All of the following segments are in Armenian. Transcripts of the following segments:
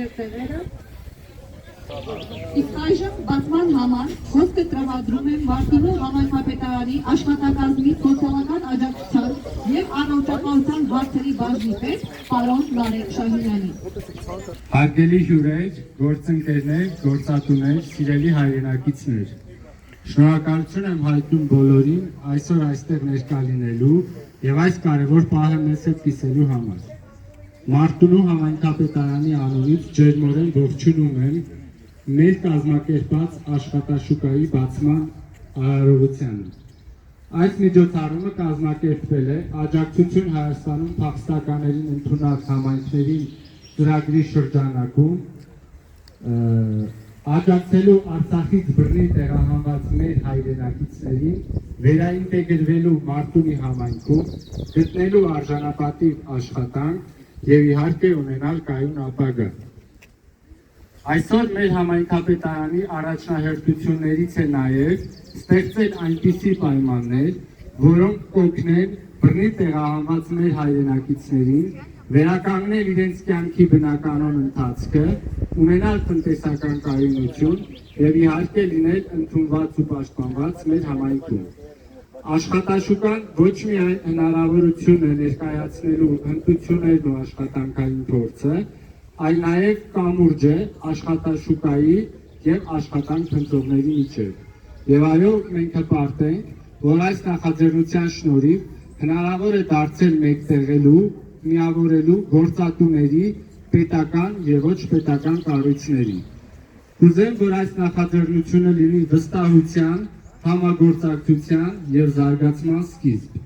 եւ տեղերը։ Իսկ այժմ բացման համար խոսքը տրամադրում է Մարտունու համայնքապետարանի աշխատակազմի սոցիալական աջակցության եւ առողջապահության հարցերի բաժնի պետ պարոն Նարեկ Շահինյանին։ Հարգելի հյուրեր, գործընկերներ, գործատուներ, սիրելի հայրենակիցներ, շնորհակալություն եմ հայտնում բոլորին այսօր այստեղ ներկա լինելու եւ այս կարևոր պահը մեզ հետ կիսելու համար։ Մարտունու համայնքապետարանի անունից ջերմորեն ողջունում եմ մեր կազմակերպած աշխատաշուկայի բացման արարողությանը։ Այս միջոցառումը կազմակերպվել է Աջակցություն Հայաստանում փախստականերին ընդունած համայնքներին ծրագրի շրջանակում, աջակցելու Արցախից բռնի տեղահանված մեր հայրենակիցներին վերաինտեգրվելու Մարտունի համայնքում, գտնելու արժանապատիվ աշխատանք եւ իհարկե ունենալ կայուն ապագա։ Այսօր մեր համայնքապետարանի առաջնահերթություններից է նաև ստեղծել այնպիսի պայմաններ, որոնք կօգնեն բռնի տեղահանված մեր հայրենակիցներին վերականգնել իրենց կյանքի բնականոն ընթացքը, ունենալ տնտեսական կայունություն եւ իհարկե լինել ընդունված ու պաշտպանված մեր համայնքում։ Աշխատաշուկան ոչ միայն հնարավորություն է ներկայացնելու հմտություններն ու աշխատանքային փորձը, այլ նաև կամուրջ է աշխատաշուկայի եւ աշխատանք փնտրողների միջև։ Եվ այո, մենք հպարտ ենք, որ այս նախաձեռնության շնորհիվ հնարավոր է դարձել մեկտեղելու, միավորելու գործատուների պետական եւ ոչ պետական կառույցների։ Կուզեմ, որ այս նախաձեռնությունը լինի վստահության, համագործակցության եւ զարգացման սկիզբ։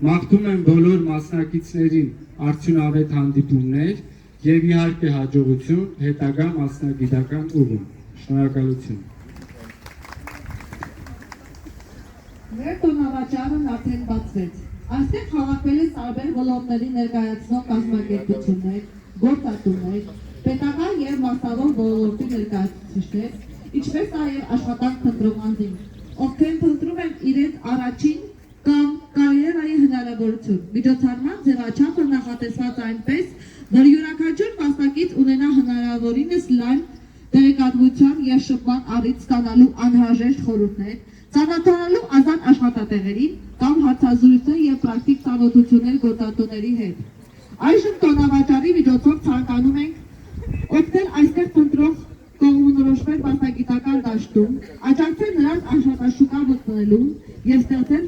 Մաղթում եմ բոլոր մասնակիցներին արդյունավետ հանդիպումներ եւ իհարկե հաջողություն հետագա մասնագիտական ուղում։ Շնորհակալություն։ Մեր տոնավաճառն արդեն բացվեց։ Այստեղ հավաքվել են տարբեր ոլորտների ներկայացնող կազմակերպություններ, գործատուներ, պետական եւ մասնավոր ոլորտի ներկայացուցիչներ, ինչպես նաեւ աշխատանք փնտրող անձինք, ովքեր փնտրում են իրենց առաջին կամ կարիերայի հնարավորություն։ Միջոցառման ձևաչափը նախատեսված այնպես, որ յուրաքանչյուր մասնակից ունենա հնարավորինս լայն տեղեկատվության եւ շփման առիթ ստանալու անհրաժեշտ խորհուրդներ, ծանոթանալու ազատ աշխատատեղերին կամ հարցազրույցներ եւ պրակտիկ ծանոթություններ գործատուների հետ։ Այժմ տոնավաճառի միջոցով ցանկանում ենք օգնել այստեղ փնտրող կողմնորոշվել մասնագիտական դաշտում, աջակցել նրանց աշխատաշուկա մտնելու եւ ստեղծել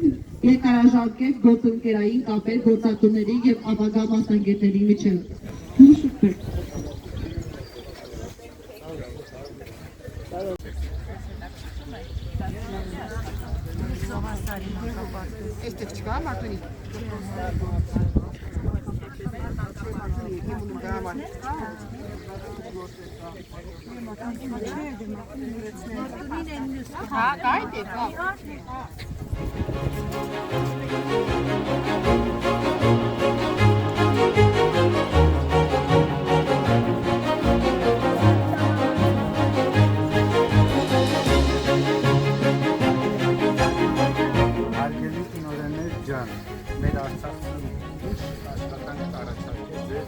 երկարաժամկետ գործընկերային կապեր գործատուների եւ ապագա մասնագետների միջեւ։ Այստեղ չկա Մարտունի։ Հա, կայ դե, կա։ Մեր Արցախում ինչ աշխատանք առաջարկեց է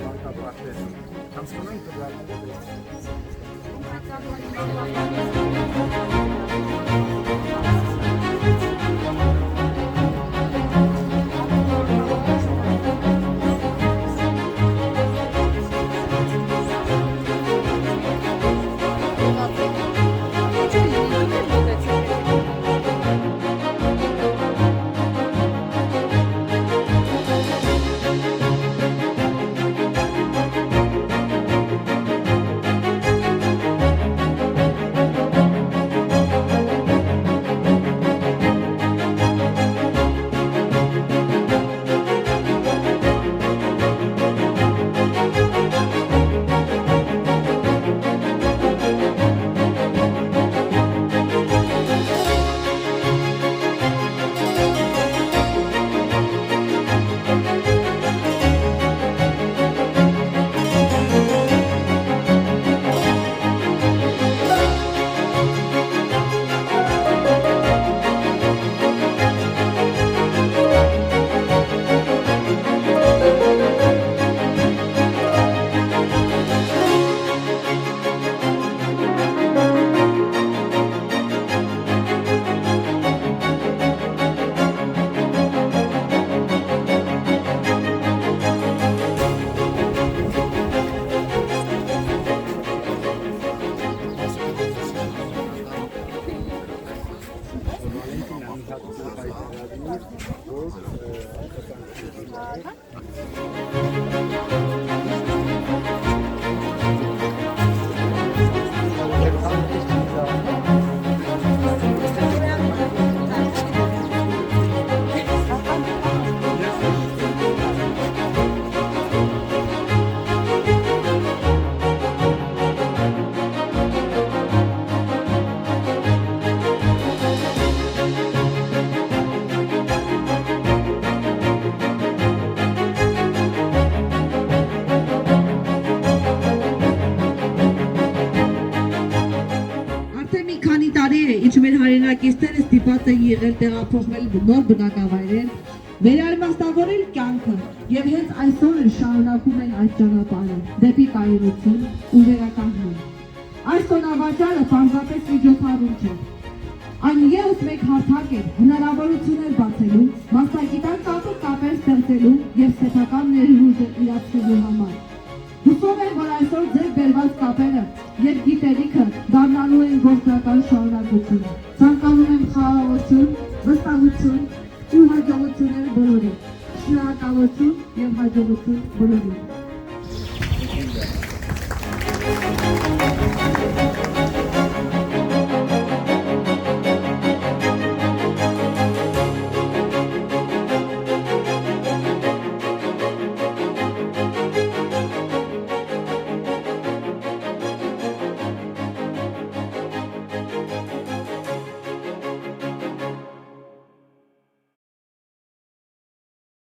մանկապարտեզը։ Հանցանանք ընթացքում հայտարարի, որ ինչ մեր հայրենակիցները ստիպված են եղել տեղափոխվել նոր բնակավայրեր, վերարմաստավորել կյանքը եւ հենց այսօր էլ շարունակում են այդ ճանապարհը դեպի կայունություն ու վերականգնում։ Այս տոնավաճառը պարզապես միջոցառում չէ։ Այն ևս մեկ հարթակ է հնարավորություններ բացելու, մասնագիտական կապեր ստեղծելու եւ սեփական ներուժը իրացնելու համար։ Հուսով եմ, որ այսօր ձեր բերված կապերը եւ գիտելիքը դառնալու են գործնական շարունակություն։ Ցանկանում եմ խաղաղություն, վստահություն ու հաջողություններ բոլորին։ Շնորհակալություն եւ հաջողություն բոլորին։